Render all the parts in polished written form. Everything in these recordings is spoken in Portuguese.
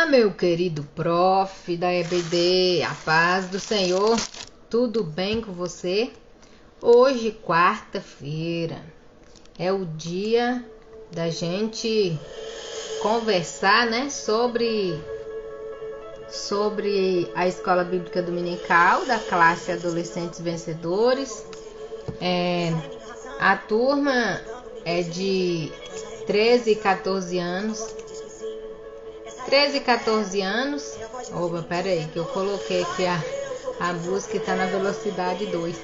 meu querido prof da EBD, a paz do Senhor, tudo bem com você? Hoje, quarta-feira, é o dia da gente conversar, né, sobre a Escola Bíblica Dominical da classe Adolescentes Vencedores. A turma é de 13 e 14 anos. 13 e 14 anos. Opa, pera aí, que eu coloquei aqui a música está na velocidade 2.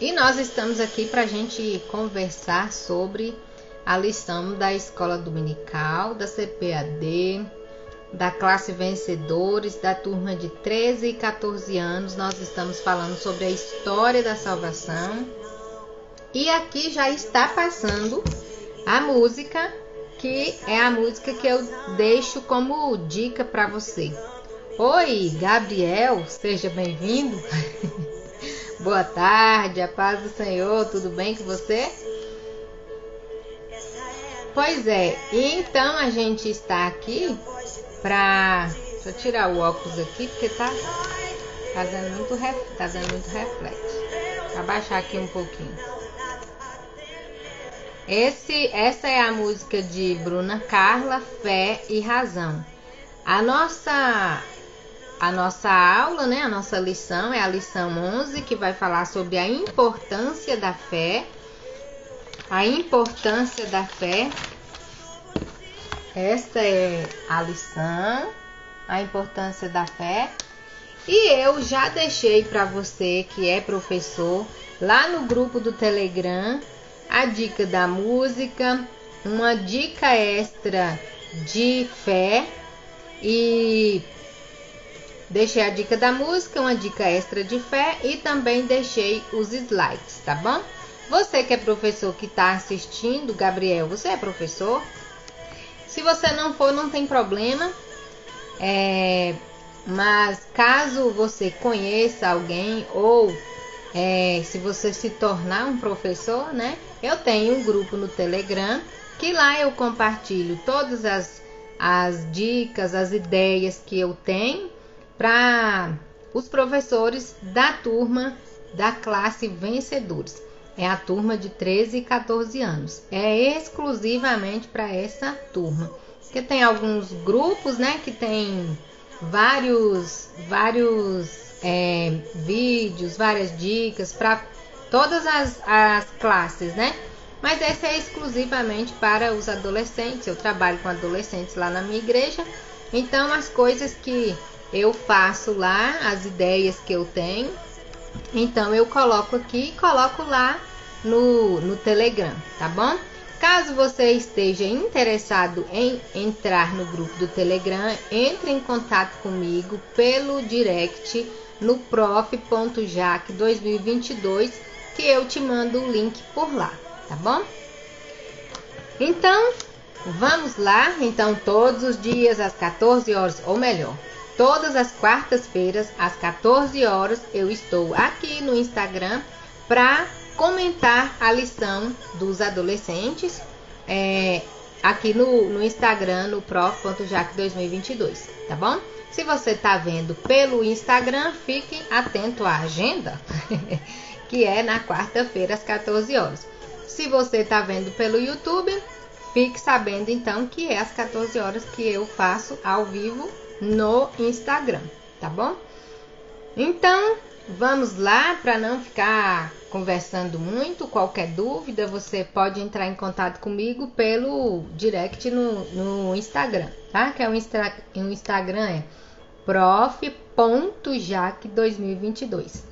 E nós estamos aqui para a gente conversar sobre a lição da Escola Dominical, da CPAD, da classe Vencedores, da turma de 13 e 14 anos. Nós estamos falando sobre a história da salvação. E aqui já está passando a música, que é a música que eu deixo como dica para você. Oi, Gabriel, seja bem-vindo. Boa tarde, a paz do Senhor, tudo bem com você? Pois é, então a gente está aqui para... Deixa eu tirar o óculos aqui, porque tá dando muito reflexo. Vou abaixar aqui um pouquinho. Essa é a música de Bruna Carla, Fé e Razão. A nossa aula, né, a nossa lição é a lição 11, que vai falar sobre a importância da fé. A importância da fé. Esta é a lição, a importância da fé. E eu já deixei para você que é professor, lá no grupo do Telegram, a dica da música, uma dica extra de fé, e deixei a dica da música, uma dica extra de fé, e também deixei os slides, tá bom? Você que é professor que está assistindo, Gabriel, você é professor? Se você não for, não tem problema, mas caso você conheça alguém ou se você se tornar um professor, né? Eu tenho um grupo no Telegram, que lá eu compartilho todas as dicas, as ideias que eu tenho para os professores da turma da classe Vencedores. É a turma de 13 e 14 anos. É exclusivamente para essa turma. Porque tem alguns grupos, né, que tem vários vídeos, várias dicas para todas as classes, né? Mas essa é exclusivamente para os adolescentes. Eu trabalho com adolescentes lá na minha igreja. Então, as coisas que eu faço lá, as ideias que eu tenho, então eu coloco aqui e coloco lá no Telegram, tá bom? Caso você esteja interessado em entrar no grupo do Telegram, entre em contato comigo pelo direct no prof.jac2022, que eu te mando o link por lá, tá bom? Então, vamos lá. Então, todos os dias às 14 horas, ou melhor, todas as quartas-feiras às 14 horas, eu estou aqui no Instagram para comentar a lição dos adolescentes, aqui no Instagram, no prof.jac2022, tá bom? Se você está vendo pelo Instagram, fique atento à agenda, que é na quarta-feira às 14 horas. Se você está vendo pelo YouTube, fique sabendo então que é às 14 horas que eu faço ao vivo no Instagram, tá bom? Então, vamos lá, para não ficar conversando muito. Qualquer dúvida, você pode entrar em contato comigo pelo direct no Instagram, tá? Que é o Instagram é prof.jac2022,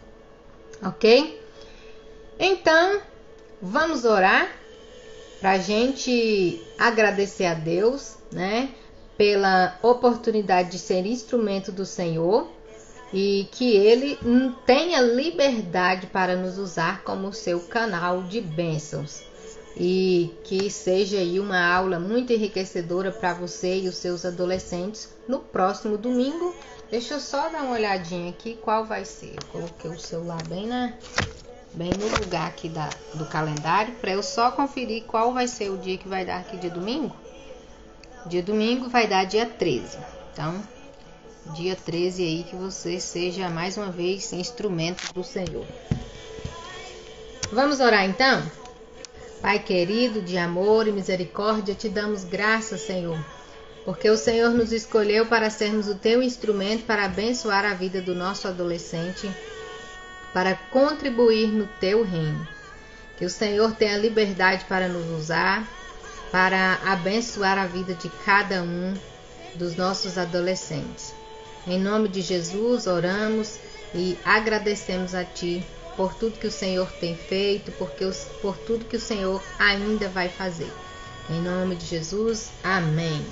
ok? Então, vamos orar para a gente agradecer a Deus, né? Pela oportunidade de ser instrumento do Senhor, e que Ele tenha liberdade para nos usar como seu canal de bênçãos, e que seja aí uma aula muito enriquecedora para você e os seus adolescentes no próximo domingo. Deixa eu só dar uma olhadinha aqui qual vai ser. Eu coloquei o celular bem bem no lugar aqui do calendário, para eu só conferir qual vai ser o dia que vai dar aqui, dia domingo. Dia domingo vai dar dia 13. Então, dia 13 aí, que você seja mais uma vez instrumento do Senhor. Vamos orar então? Pai querido, de amor e misericórdia, te damos graças, Senhor, porque o Senhor nos escolheu para sermos o teu instrumento para abençoar a vida do nosso adolescente, para contribuir no teu reino. Que o Senhor tenha liberdade para nos usar, para abençoar a vida de cada um dos nossos adolescentes. Em nome de Jesus, oramos e agradecemos a Ti por tudo que o Senhor tem feito, por tudo que o Senhor ainda vai fazer. Em nome de Jesus, amém.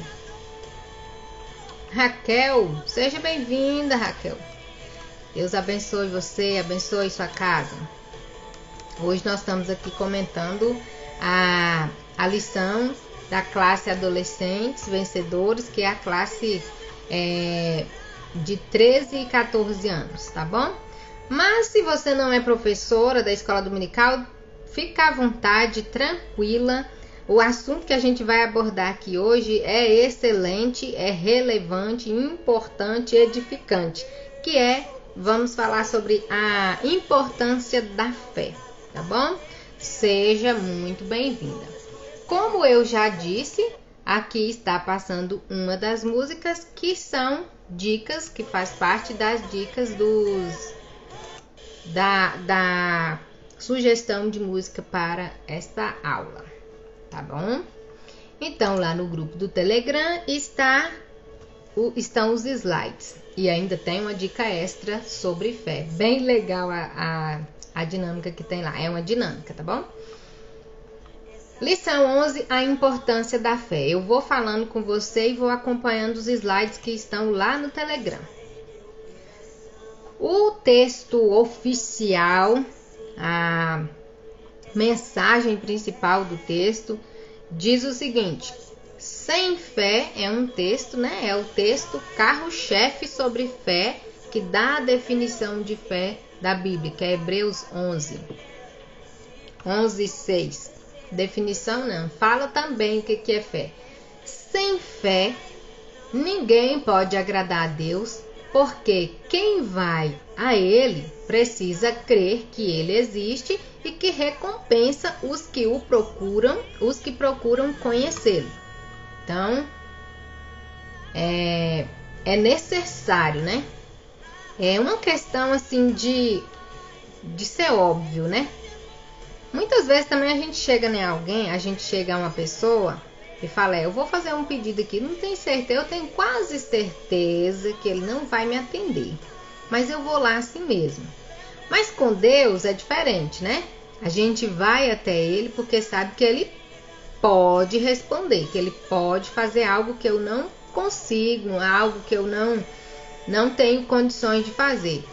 Raquel, seja bem-vinda, Raquel. Deus abençoe você, abençoe sua casa. Hoje nós estamos aqui comentando a lição da classe Adolescentes Vencedores, que é a classe de 13 e 14 anos, tá bom? Mas se você não é professora da escola dominical, fica à vontade, tranquila. O assunto que a gente vai abordar aqui hoje é excelente, é relevante, importante, edificante, vamos falar sobre a importância da fé, tá bom? Seja muito bem-vinda. Como eu já disse, aqui está passando uma das músicas que são dicas, que faz parte das dicas da sugestão de música para esta aula, tá bom? Então, lá no grupo do Telegram estão os slides e ainda tem uma dica extra sobre fé. Bem legal a dinâmica que tem lá, é uma dinâmica, tá bom? Lição 11, a importância da fé. Eu vou falando com você e vou acompanhando os slides que estão lá no Telegram. O texto oficial, a mensagem principal do texto, diz o seguinte: sem fé é um texto, né? É o texto carro-chefe sobre fé, que dá a definição de fé da Bíblia, que é Hebreus 11:6. Definição não, fala também o que é fé. Sem fé, ninguém pode agradar a Deus, porque quem vai a Ele precisa crer que Ele existe e que recompensa os que o procuram, os que procuram conhecê-lo. Então, é necessário, né? É uma questão assim de ser óbvio, né? Muitas vezes também a gente chega em alguém, a gente chega a uma pessoa e fala, eu vou fazer um pedido aqui, não tenho certeza, eu tenho quase certeza que ele não vai me atender, mas eu vou lá assim mesmo. Mas com Deus é diferente, né? A gente vai até Ele porque sabe que Ele pode responder, que Ele pode fazer algo que eu não consigo, algo que eu não tenho condições de fazer.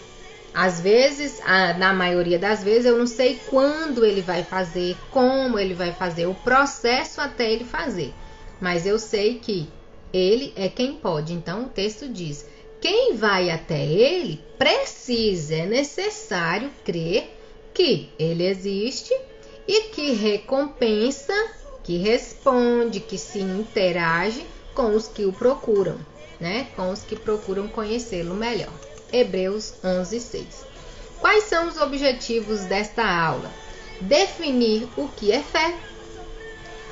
Às vezes, na maioria das vezes, eu não sei quando Ele vai fazer, como Ele vai fazer, o processo até Ele fazer. Mas eu sei que Ele é quem pode. Então, o texto diz, quem vai até Ele precisa, é necessário crer que Ele existe e que recompensa, que responde, que se interage com os que o procuram, né? Com os que procuram conhecê-lo melhor. Hebreus 11:6. Quais são os objetivos desta aula? Definir o que é fé,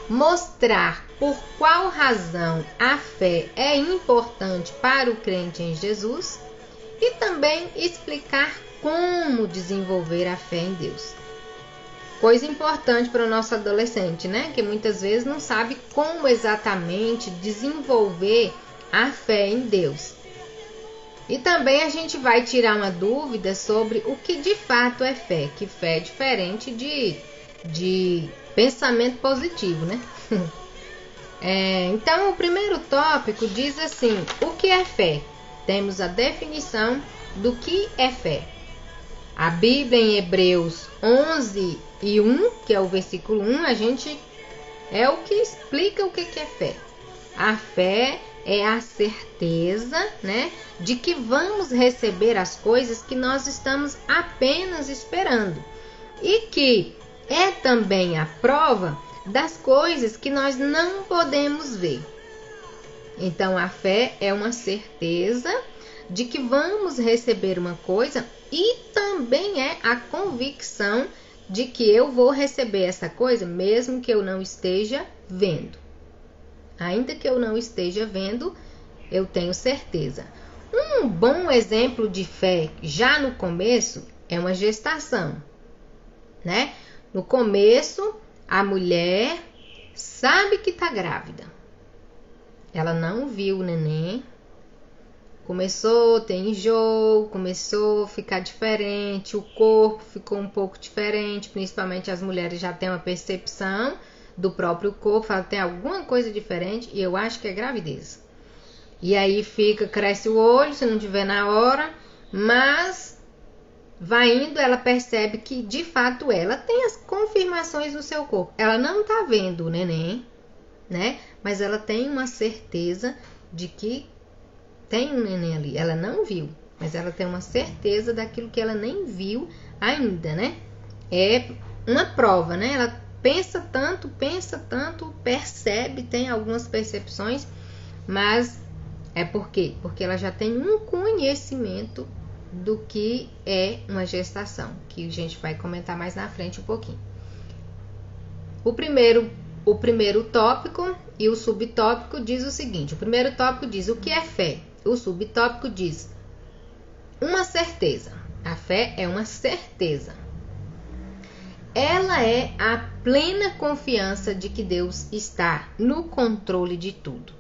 mostrar por qual razão a fé é importante para o crente em Jesus e também explicar como desenvolver a fé em Deus. Coisa importante para o nosso adolescente, né? Que muitas vezes não sabe como exatamente desenvolver a fé em Deus. E também a gente vai tirar uma dúvida sobre o que de fato é fé, que fé é diferente de pensamento positivo, né? Então, o primeiro tópico diz assim, o que é fé? Temos a definição do que é fé. A Bíblia em Hebreus 11:1, que é o versículo 1, é o que explica o que é fé. A fé é a certeza, né, de que vamos receber as coisas que nós estamos apenas esperando. e que é também a prova das coisas que nós não podemos ver. Então, a fé é uma certeza de que vamos receber uma coisa e também é a convicção de que eu vou receber essa coisa mesmo que eu não esteja vendo. Ainda que eu não esteja vendo, eu tenho certeza. Um bom exemplo de fé já no começo é uma gestação, né? No começo, a mulher sabe que está grávida. Ela não viu o neném, começou a ter enjoo, começou a ficar diferente, o corpo ficou um pouco diferente, principalmente as mulheres já têm uma percepção do próprio corpo, fala, tem alguma coisa diferente e eu acho que é gravidez. E aí cresce o olho, se não tiver na hora, mas vai indo, ela percebe que de fato ela tem as confirmações no seu corpo. Ela não tá vendo o neném, né? Mas ela tem uma certeza de que tem um neném ali. Ela não viu, mas ela tem uma certeza daquilo que ela nem viu ainda, né? É uma prova, né? Ela pensa tanto, percebe, tem algumas percepções, mas é por quê? Porque ela já tem um conhecimento do que é uma gestação, que a gente vai comentar mais na frente um pouquinho. O primeiro tópico e o subtópico diz o seguinte: o primeiro tópico diz o que é fé, o subtópico diz uma certeza. A fé é uma certeza. Ela é a plena confiança de que Deus está no controle de tudo.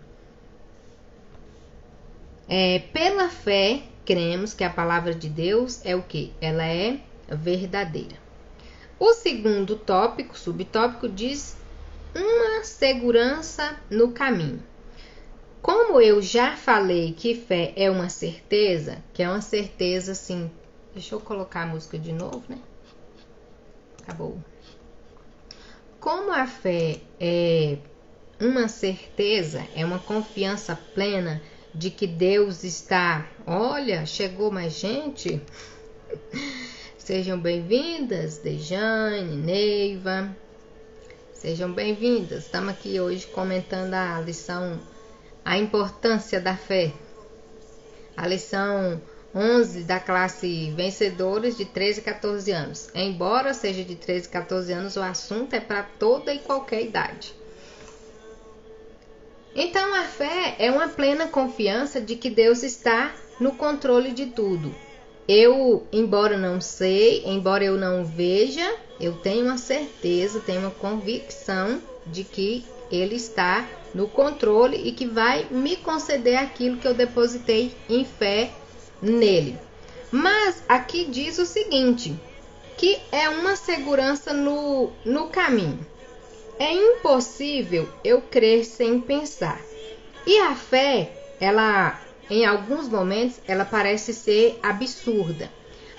Pela fé, cremos que a palavra de Deus é o quê? Ela é verdadeira. O segundo tópico, subtópico, diz uma segurança no caminho. Como eu já falei que fé é uma certeza, que é uma certeza assim... Deixa eu colocar a música de novo, né? Acabou. Como a fé é uma certeza, é uma confiança plena de que Deus está... Olha, chegou mais gente. Sejam bem-vindas, Dejane, Neiva. Sejam bem-vindas. Estamos aqui hoje comentando a lição, a importância da fé. A lição 11 da classe Vencedores de 13 a 14 anos. Embora seja de 13 a 14 anos, o assunto é para toda e qualquer idade. Então, a fé é uma plena confiança de que Deus está no controle de tudo. Eu, embora não sei, embora eu não veja, eu tenho uma certeza, tenho uma convicção de que Ele está no controle e que vai me conceder aquilo que eu depositei em fé nele. Mas aqui diz o seguinte, que é uma segurança no caminho. É impossível eu crer sem pensar. E a fé, ela, em alguns momentos, ela parece ser absurda.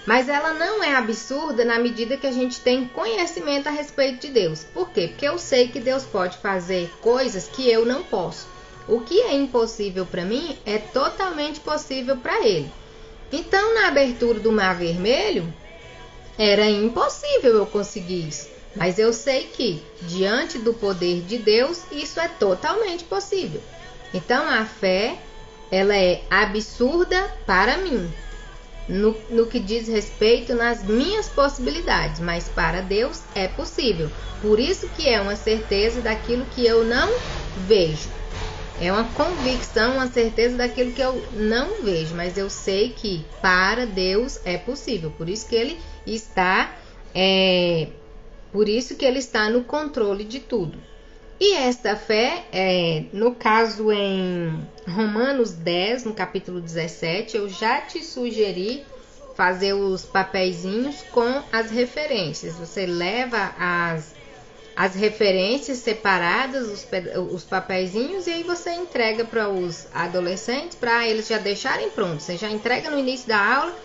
Mas ela não é absurda na medida que a gente tem conhecimento a respeito de Deus. Por quê? Porque eu sei que Deus pode fazer coisas que eu não posso. O que é impossível para mim é totalmente possível para Ele. Então, na abertura do Mar Vermelho, era impossível eu conseguir isso. Mas eu sei que, diante do poder de Deus, isso é totalmente possível. Então, a fé, ela é absurda para mim, no que diz respeito nas minhas possibilidades, mas para Deus é possível. Por isso que é uma certeza daquilo que eu não vejo. É uma convicção, uma certeza daquilo que eu não vejo, mas eu sei que para Deus é possível. Por isso que Ele está... Por isso que Ele está no controle de tudo. E esta fé, no caso em Romanos 10, no capítulo 17, eu já te sugeri fazer os papeizinhos com as referências. Você leva as referências separadas, os papeizinhos, e aí você entrega para os adolescentes, para eles já deixarem prontos. Você já entrega no início da aula,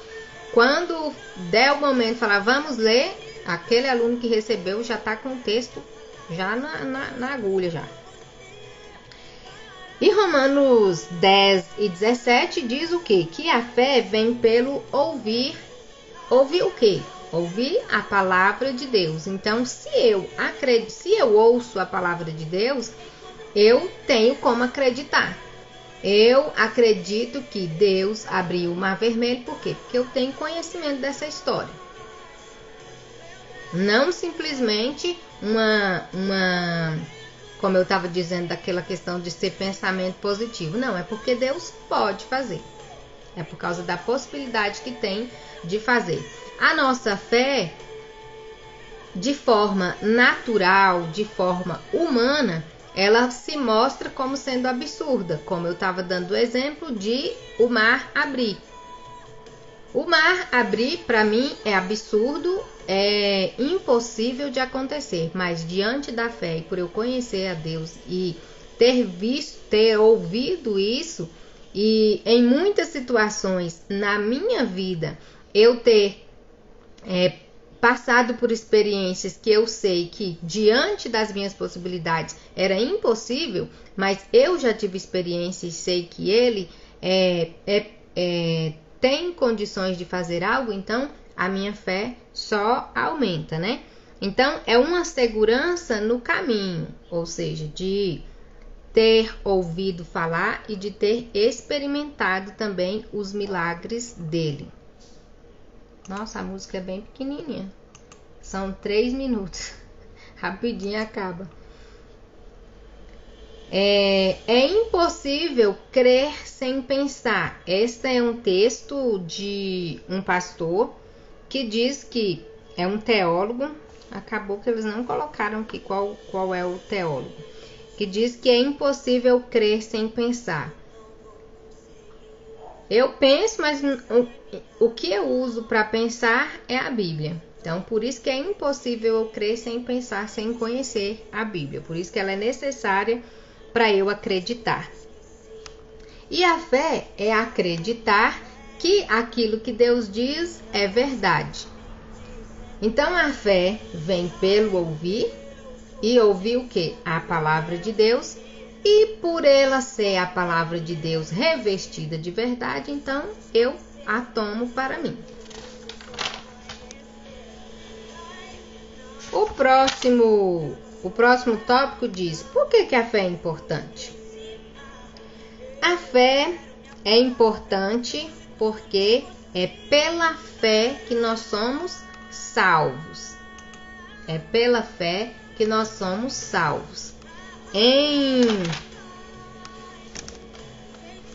quando der o momento de falar, vamos ler, aquele aluno que recebeu já está com o texto já na agulha já. E Romanos 10 e 17 diz o quê? Que a fé vem pelo ouvir. Ouvir o quê? Ouvir a palavra de Deus. Então, se eu ouço a palavra de Deus, eu tenho como acreditar. Eu acredito que Deus abriu o Mar Vermelho. Por quê? Porque eu tenho conhecimento dessa história. Não simplesmente como eu estava dizendo, daquela questão de ser pensamento positivo. Não, é porque Deus pode fazer. É por causa da possibilidade que tem de fazer. A nossa fé, de forma natural, de forma humana, ela se mostra como sendo absurda. Como eu estava dando o exemplo de o mar abrir. O mar abrir, para mim, é absurdo, é impossível de acontecer. Mas diante da fé, e por eu conhecer a Deus e ter ouvido isso, e em muitas situações na minha vida, eu ter passado por experiências que eu sei que diante das minhas possibilidades era impossível, mas eu já tive experiência e sei que ele tem condições de fazer algo, então a minha fé só aumenta, né? Então é uma segurança no caminho, ou seja, de ter ouvido falar e de ter experimentado também os milagres dele. Nossa, a música é bem pequenininha. São 3 minutos. Rapidinho acaba. É impossível crer sem pensar. Este é um texto de um pastor que diz que é um teólogo. Acabou que eles não colocaram aqui qual é o teólogo. Que diz que é impossível crer sem pensar. Eu penso, mas o que eu uso para pensar é a Bíblia. Então, por isso que é impossível eu crer sem pensar, sem conhecer a Bíblia. Por isso que ela é necessária para eu acreditar. E a fé é acreditar que aquilo que Deus diz é verdade. Então, a fé vem pelo ouvir. E ouvir o quê? A palavra de Deus. E por ela ser a palavra de Deus revestida de verdade, então eu a tomo para mim. O próximo tópico diz: por que a fé é importante? A fé é importante porque é pela fé que nós somos salvos. É pela fé que nós somos salvos.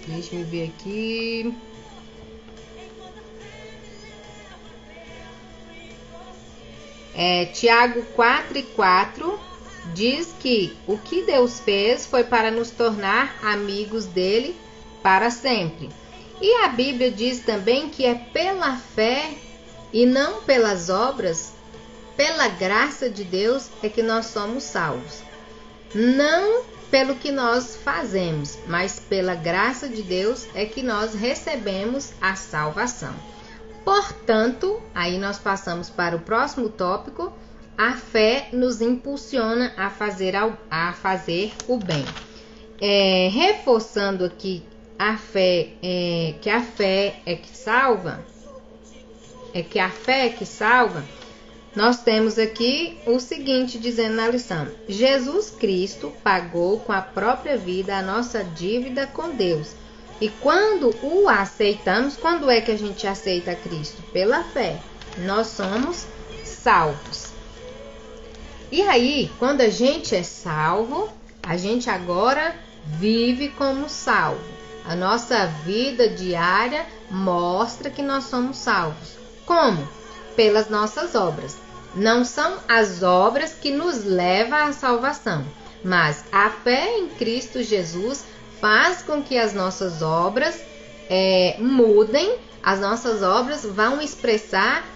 Deixa eu ver aqui. Tiago 4:4 diz que o que Deus fez foi para nos tornar amigos dele para sempre. E a Bíblia diz também que é pela fé e não pelas obras, pela graça de Deus é que nós somos salvos. Não pelo que nós fazemos, mas pela graça de Deus é que nós recebemos a salvação. Portanto, aí nós passamos para o próximo tópico. A fé nos impulsiona a fazer o bem. Reforçando aqui a fé, que a fé é que salva, nós temos aqui o seguinte dizendo na lição: Jesus Cristo pagou com a própria vida a nossa dívida com Deus. E quando o aceitamos, quando é que a gente aceita Cristo? Pela fé. Nós somos salvos. E aí, quando a gente é salvo, a gente agora vive como salvo. A nossa vida diária mostra que nós somos salvos. Como? Pelas nossas obras. Não são as obras que nos levam à salvação, mas a fé em Cristo Jesus faz com que as nossas obras mudem. As nossas obras vão expressar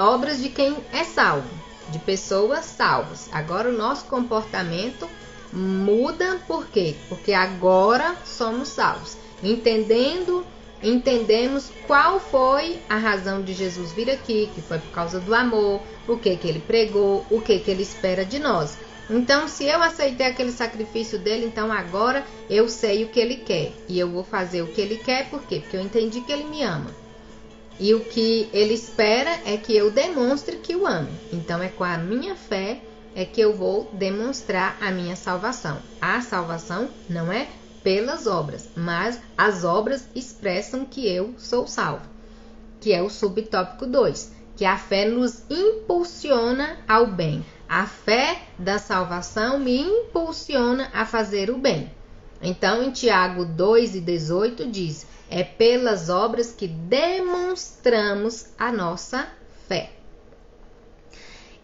obras de quem é salvo, de pessoas salvas. Agora o nosso comportamento muda. Por quê? Porque agora somos salvos. Entendemos qual foi a razão de Jesus vir aqui, que foi por causa do amor, o que ele pregou, o que ele espera de nós. Então, se eu aceitei aquele sacrifício dele, então agora eu sei o que ele quer. E eu vou fazer o que ele quer, por quê? Porque eu entendi que ele me ama. e o que ele espera é que eu demonstre que o amo. Então é com a minha fé é que eu vou demonstrar a minha salvação. A salvação não é pelas obras, mas as obras expressam que eu sou salvo, que é o subtópico 2, que a fé nos impulsiona ao bem. A fé da salvação me impulsiona a fazer o bem. Então, em Tiago 2:18 diz: é pelas obras que demonstramos a nossa fé.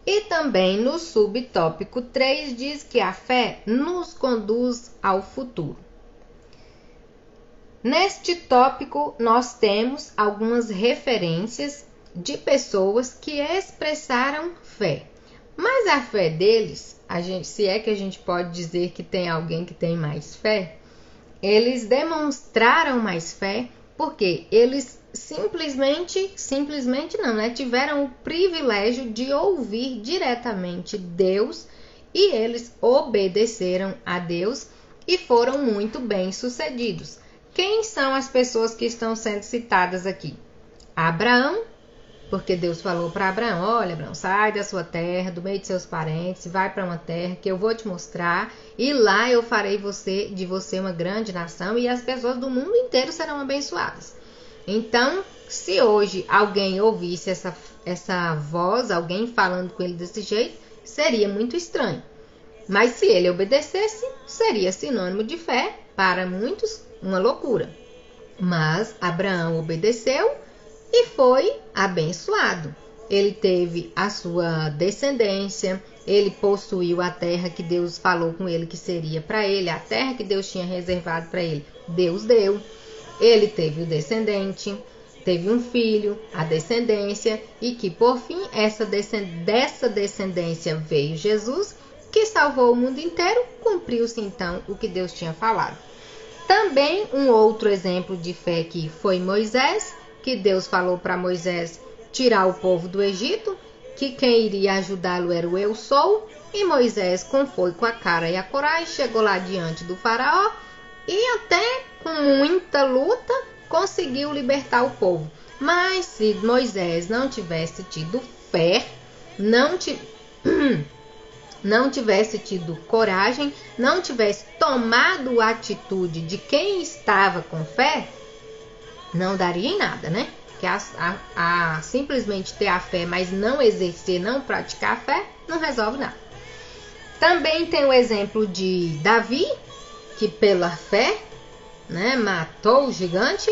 E também no subtópico 3 diz que a fé nos conduz ao futuro. Neste tópico, nós temos algumas referências de pessoas que expressaram fé. Mas a fé deles, se é que a gente pode dizer que tem alguém que tem mais fé, eles demonstraram mais fé porque eles simplesmente não, né? Tiveram o privilégio de ouvir diretamente Deus e eles obedeceram a Deus e foram muito bem-sucedidos. Quem são as pessoas que estão sendo citadas aqui? Abraão, porque Deus falou para Abraão: olha, Abraão, sai da sua terra, do meio de seus parentes, vai para uma terra que eu vou te mostrar, e lá eu farei de você uma grande nação, e as pessoas do mundo inteiro serão abençoadas. Então, se hoje alguém ouvisse essa voz, alguém falando com ele desse jeito, seria muito estranho. Mas se ele obedecesse, seria sinônimo de fé, para muitos uma loucura. Mas Abraão obedeceu e foi abençoado. Ele teve a sua descendência, ele possuiu a terra que Deus falou com ele que seria para ele, a terra que Deus tinha reservado para ele, Deus deu. Ele teve o descendente, teve um filho, a descendência, e que por fim dessa descendência veio Jesus, que salvou o mundo inteiro. Cumpriu-se então o que Deus tinha falado. Também um outro exemplo de fé que foi Moisés, que Deus falou para Moisés tirar o povo do Egito, que quem iria ajudá-lo era o Eu Sou, e Moisés foi com a cara e a coragem, chegou lá diante do faraó e até com muita luta conseguiu libertar o povo. Mas se Moisés não tivesse tido fé, não tivesse tido coragem, não tivesse tomado a atitude de quem estava com fé, não daria em nada, né? Porque simplesmente ter a fé, mas não exercer, não praticar a fé, não resolve nada. Também tem o exemplo de Davi, que pela fé, né, matou o gigante.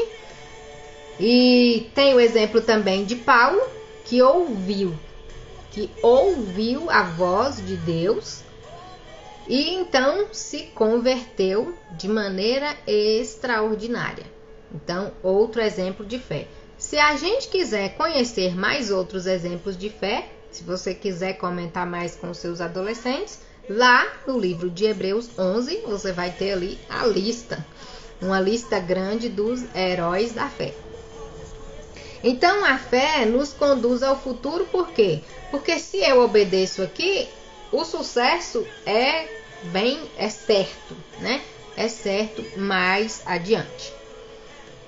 E tem o exemplo também de Paulo, que ouviu a voz de Deus e então se converteu de maneira extraordinária. Então, outro exemplo de fé. Se a gente quiser conhecer mais outros exemplos de fé, se você quiser comentar mais com seus adolescentes, lá no livro de Hebreus 11, você vai ter ali a lista, uma lista grande dos heróis da fé. Então, a fé nos conduz ao futuro, por quê? Porque se eu obedeço aqui, o sucesso é certo, né? É certo mais adiante.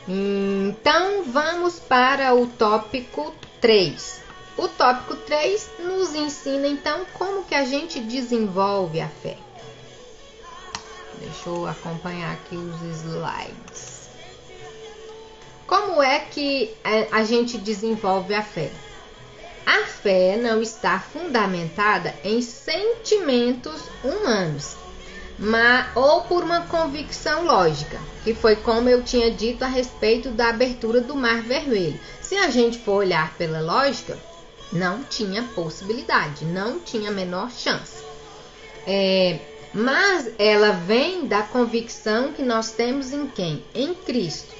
Então, vamos para o tópico 3. O tópico 3 nos ensina, então, como que a gente desenvolve a fé. Deixa eu acompanhar aqui os slides. Como é que a gente desenvolve a fé? A fé não está fundamentada em sentimentos humanos, ou por uma convicção lógica, que foi como eu tinha dito a respeito da abertura do Mar Vermelho. Se a gente for olhar pela lógica, não tinha possibilidade, não tinha a menor chance. Mas ela vem da convicção que nós temos em quem? Em Cristo.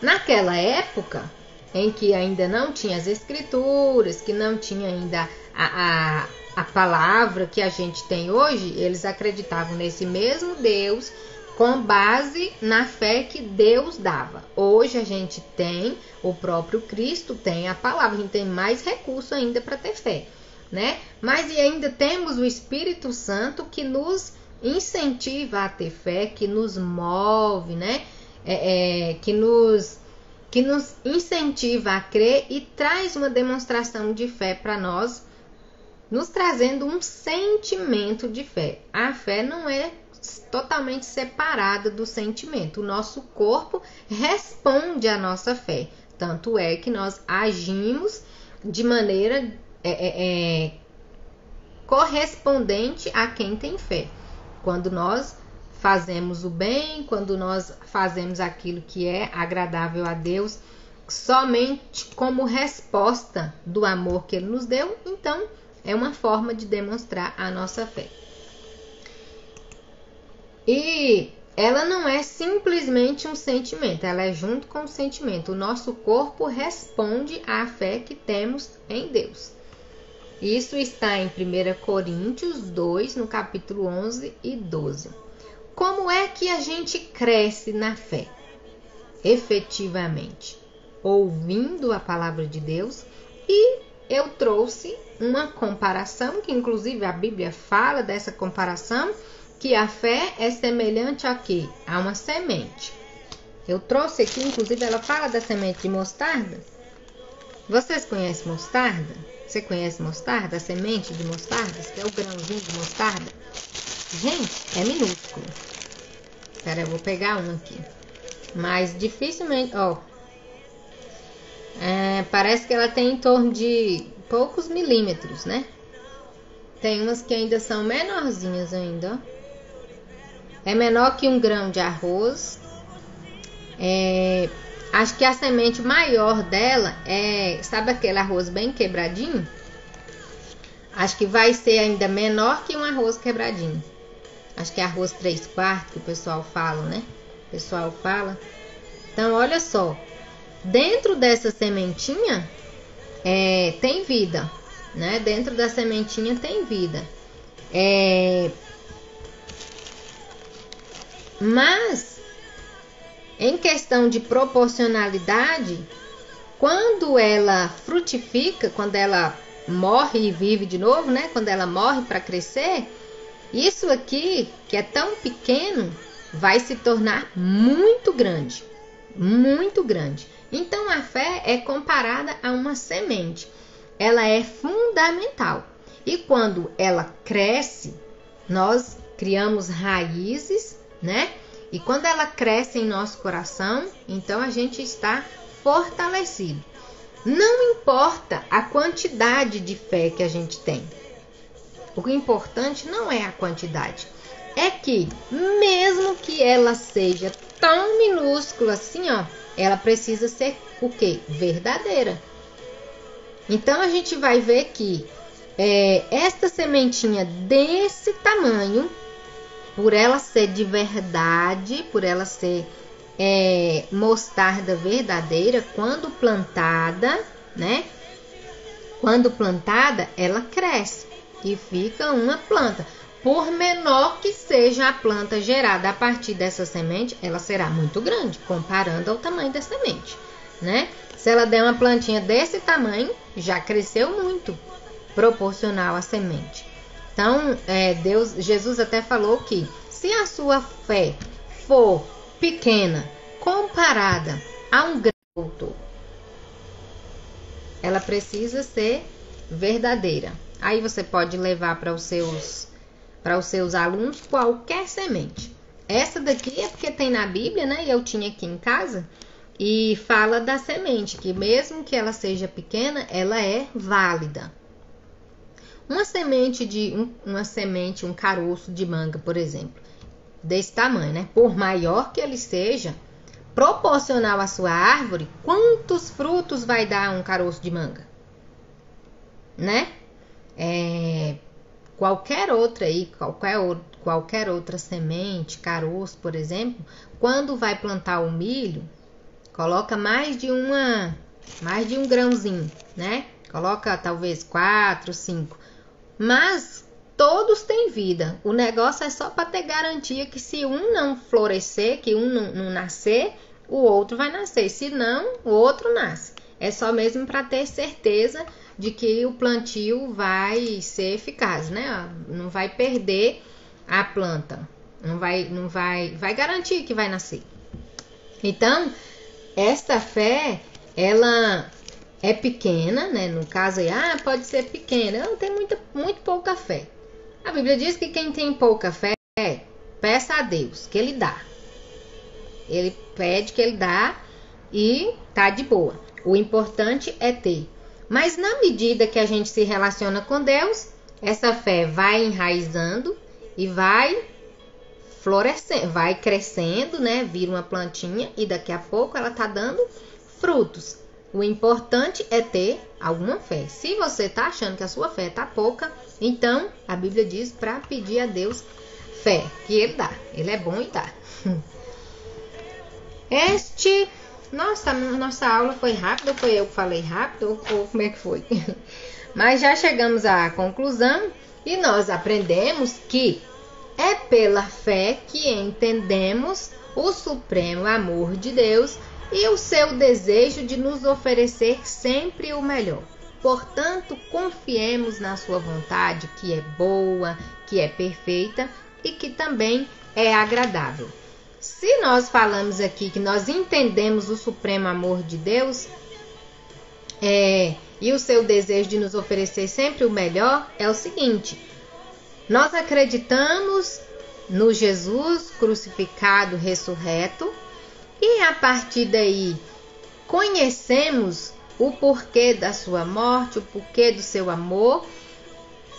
Naquela época, em que ainda não tinha as escrituras, que não tinha ainda a palavra que a gente tem hoje, eles acreditavam nesse mesmo Deus com base na fé que Deus dava. Hoje a gente tem, o próprio Cristo tem a palavra, a gente tem mais recurso ainda para ter fé, né? Mas e ainda temos o Espírito Santo que nos incentiva a ter fé, que nos move, né? Que que nos incentiva a crer e traz uma demonstração de fé para nós, nos trazendo um sentimento de fé. A fé não é totalmente separada do sentimento. O nosso corpo responde à nossa fé. Tanto é que nós agimos de maneira correspondente a quem tem fé. Quando nós fazemos o bem, quando nós fazemos aquilo que é agradável a Deus, somente como resposta do amor que Ele nos deu, então é uma forma de demonstrar a nossa fé. E ela não é simplesmente um sentimento, ela é junto com o sentimento. O nosso corpo responde à fé que temos em Deus. Isso está em 1 Coríntios 2, no capítulo 11 e 12. Como é que a gente cresce na fé? Efetivamente, ouvindo a palavra de Deus. E eu trouxe uma comparação, que inclusive a Bíblia fala dessa comparação, que a fé é semelhante a quê? A uma semente. Eu trouxe aqui, inclusive ela fala da semente de mostarda. Vocês conhecem mostarda? Você conhece mostarda? A semente de mostarda, que é o grãozinho de mostarda? Gente, é minúsculo. Espera, eu vou pegar um aqui. Mas dificilmente, ó. Parece que ela tem em torno de poucos milímetros, né? Tem umas que ainda são menorzinhas ainda, ó. É menor que um grão de arroz. Acho que a semente maior dela sabe aquele arroz bem quebradinho? Acho que vai ser ainda menor que um arroz quebradinho. Acho que é arroz 3/4 que o pessoal fala, né? O pessoal fala. Então, olha só. Dentro dessa sementinha tem vida, né? Dentro da sementinha tem vida. Mas, em questão de proporcionalidade, quando ela frutifica, quando ela morre e vive de novo, né? Quando ela morre para crescer, isso aqui, que é tão pequeno, vai se tornar muito grande. Muito grande. Então, a fé é comparada a uma semente. Ela é fundamental. E quando ela cresce, nós criamos raízes, né? E quando ela cresce em nosso coração, então a gente está fortalecido. Não importa a quantidade de fé que a gente tem. O importante não é a quantidade. É que, mesmo que ela seja tão minúscula assim, ó, ela precisa ser o quê? Verdadeira. Então, a gente vai ver que esta sementinha desse tamanho, por ela ser de verdade, por ela ser mostarda verdadeira, quando plantada, né? Quando plantada, ela cresce e fica uma planta. Por menor que seja a planta gerada a partir dessa semente, ela será muito grande, comparando ao tamanho da semente, né? Se ela der uma plantinha desse tamanho, já cresceu muito, proporcional à semente. Então, Jesus até falou que se a sua fé for pequena, comparada a um grão, ela precisa ser verdadeira. Aí você pode levar para os seus alunos qualquer semente. Essa daqui é porque tem na Bíblia, né? Eu tinha aqui em casa. E fala da semente, que mesmo que ela seja pequena, ela é válida. Um caroço de manga, por exemplo, desse tamanho, né? Por maior que ele seja, proporcional à sua árvore, quantos frutos vai dar um caroço de manga? Né? Qualquer outra semente, caroço, por exemplo, quando vai plantar o milho, coloca mais de um grãozinho, né? Coloca talvez 4, 5. Mas todos têm vida. O negócio é só para ter garantia que se um não florescer, que um não nascer, o outro vai nascer. Se não, o outro nasce. É só mesmo para ter certeza de que o plantio vai ser eficaz, né? Não vai perder a planta. Vai garantir que vai nascer. Então, esta fé, ela é pequena, né? No caso aí, pode ser pequena. Eu tenho muito pouca fé. A Bíblia diz que quem tem pouca fé, peça a Deus que Ele dá. Ele pede que Ele dá e tá de boa. O importante é ter. Mas na medida que a gente se relaciona com Deus, essa fé vai enraizando e vai florescendo, vai crescendo, né? Vira uma plantinha e daqui a pouco ela tá dando frutos. O importante é ter alguma fé. Se você tá achando que a sua fé tá pouca, então a Bíblia diz para pedir a Deus fé, que Ele dá. Ele é bom e dá. Nossa aula foi rápida, ou foi eu que falei rápido, ou como é que foi? Mas já chegamos à conclusão e nós aprendemos que é pela fé que entendemos o supremo amor de Deus e o seu desejo de nos oferecer sempre o melhor. Portanto, confiemos na sua vontade, que é boa, que é perfeita e que também é agradável. Se nós falamos aqui que nós entendemos o supremo amor de Deus e o seu desejo de nos oferecer sempre o melhor, é o seguinte: nós acreditamos no Jesus crucificado, ressurreto, e a partir daí conhecemos o porquê da sua morte, o porquê do seu amor,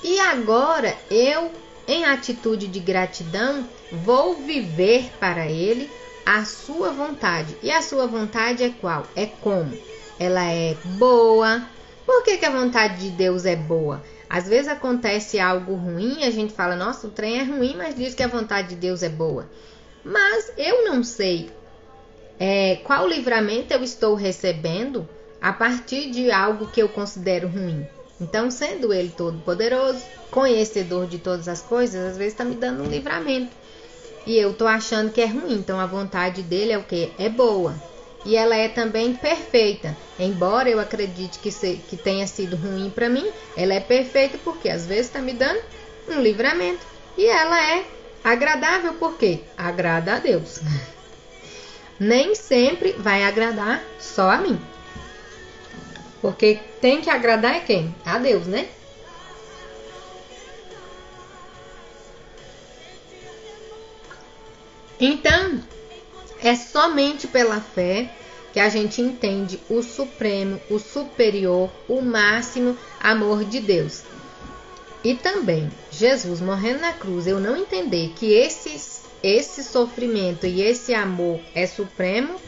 e agora eu, em atitude de gratidão, vou viver para Ele a sua vontade. E a sua vontade é qual? É como? Ela é boa. Por que a vontade de Deus é boa? Às vezes acontece algo ruim e a gente fala, nossa, o trem é ruim, mas diz que a vontade de Deus é boa. Mas eu não sei qual livramento eu estou recebendo a partir de algo que eu considero ruim. Então, sendo Ele todo-poderoso, conhecedor de todas as coisas, às vezes está me dando um livramento. E eu estou achando que é ruim. Então, a vontade dele é o quê? É boa. E ela é também perfeita. Embora eu acredite que tenha sido ruim para mim, ela é perfeita porque às vezes está me dando um livramento. E ela é agradável porque agrada a Deus. Nem sempre vai agradar só a mim. Porque tem que agradar quem? A Deus, né? Então, é somente pela fé que a gente entende o supremo, o superior, o máximo amor de Deus. E também, Jesus morrendo na cruz, eu não entender que esse sofrimento e esse amor é supremo,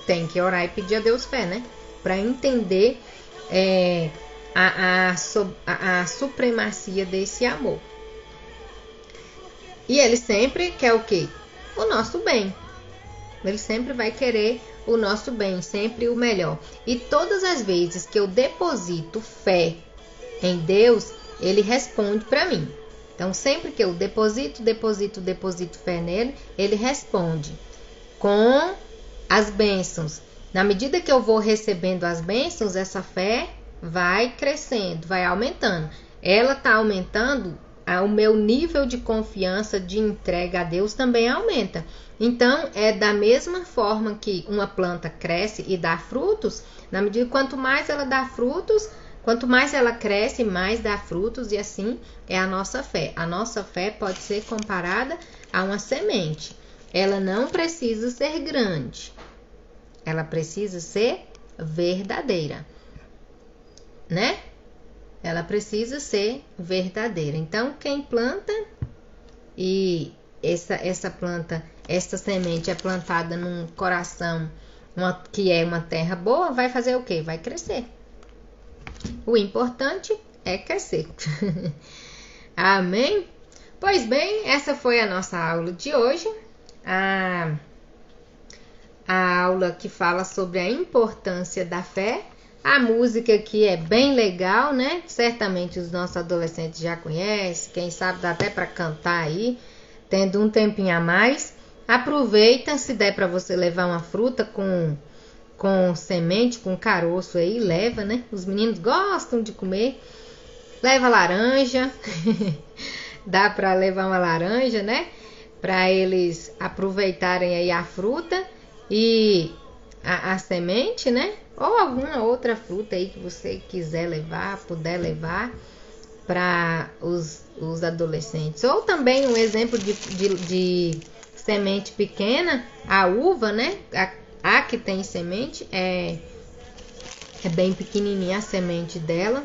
tem que orar e pedir a Deus fé, né? Para entender a supremacia desse amor. E Ele sempre quer o quê? O nosso bem. Ele sempre vai querer o nosso bem, sempre o melhor. E todas as vezes que eu deposito fé em Deus, Ele responde para mim. Então, sempre que eu deposito fé nele, Ele responde com as bênçãos. Na medida que eu vou recebendo as bênçãos, essa fé vai crescendo, vai aumentando. Ela está aumentando, o meu nível de confiança, de entrega a Deus também aumenta. Então, é da mesma forma que uma planta cresce e dá frutos, na medida quanto mais ela dá frutos, quanto mais ela cresce, mais dá frutos, e assim é a nossa fé. A nossa fé pode ser comparada a uma semente. Ela não precisa ser grande. Ela precisa ser verdadeira, né? Ela precisa ser verdadeira. Então, quem planta e essa planta, essa semente é plantada num coração que é uma terra boa, vai fazer o quê? Vai crescer. O importante é crescer. Amém? Pois bem, essa foi a nossa aula de hoje. A aula que fala sobre a importância da fé. A música aqui é bem legal, né? Certamente os nossos adolescentes já conhecem. Quem sabe dá até para cantar aí, tendo um tempinho a mais. Aproveita, se der para você levar uma fruta com semente, com caroço aí, leva, né? Os meninos gostam de comer. Leva laranja. Dá para levar uma laranja, né? Para eles aproveitarem aí a fruta. E a semente, né? Ou alguma outra fruta aí que você quiser levar, puder levar para os adolescentes. Ou também um exemplo de semente pequena, a uva, né? A que tem semente é bem pequenininha a semente dela.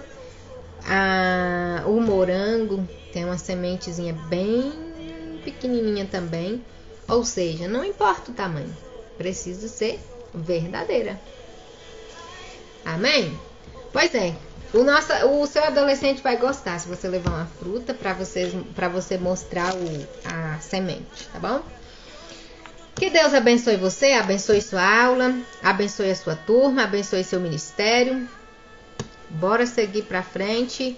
O morango tem uma sementezinha bem pequenininha também. Ou seja, não importa o tamanho, precisa ser verdadeira. Amém? Pois é, o seu adolescente vai gostar se você levar uma fruta para você mostrar a semente, tá bom? Que Deus abençoe você, abençoe sua aula, abençoe a sua turma, abençoe seu ministério. Bora seguir para frente,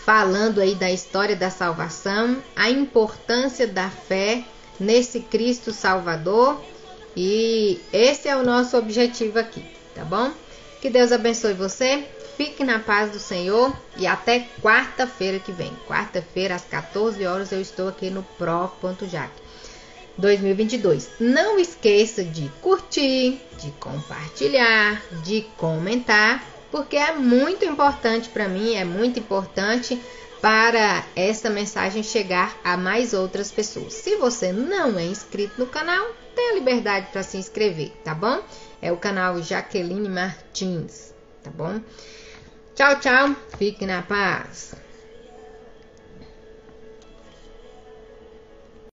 falando aí da história da salvação, a importância da fé nesse Cristo Salvador. E esse é o nosso objetivo aqui, tá bom? Que Deus abençoe você, fique na paz do Senhor e até quarta-feira que vem. Quarta-feira, às 14 horas, eu estou aqui no Prof.Jaque 2022. Não esqueça de curtir, de compartilhar, de comentar, porque é muito importante para mim, é muito importante para essa mensagem chegar a mais outras pessoas. Se você não é inscrito no canal, tenha liberdade para se inscrever, tá bom? É o canal Jaqueline Martins, tá bom? Tchau, tchau. Fique na paz.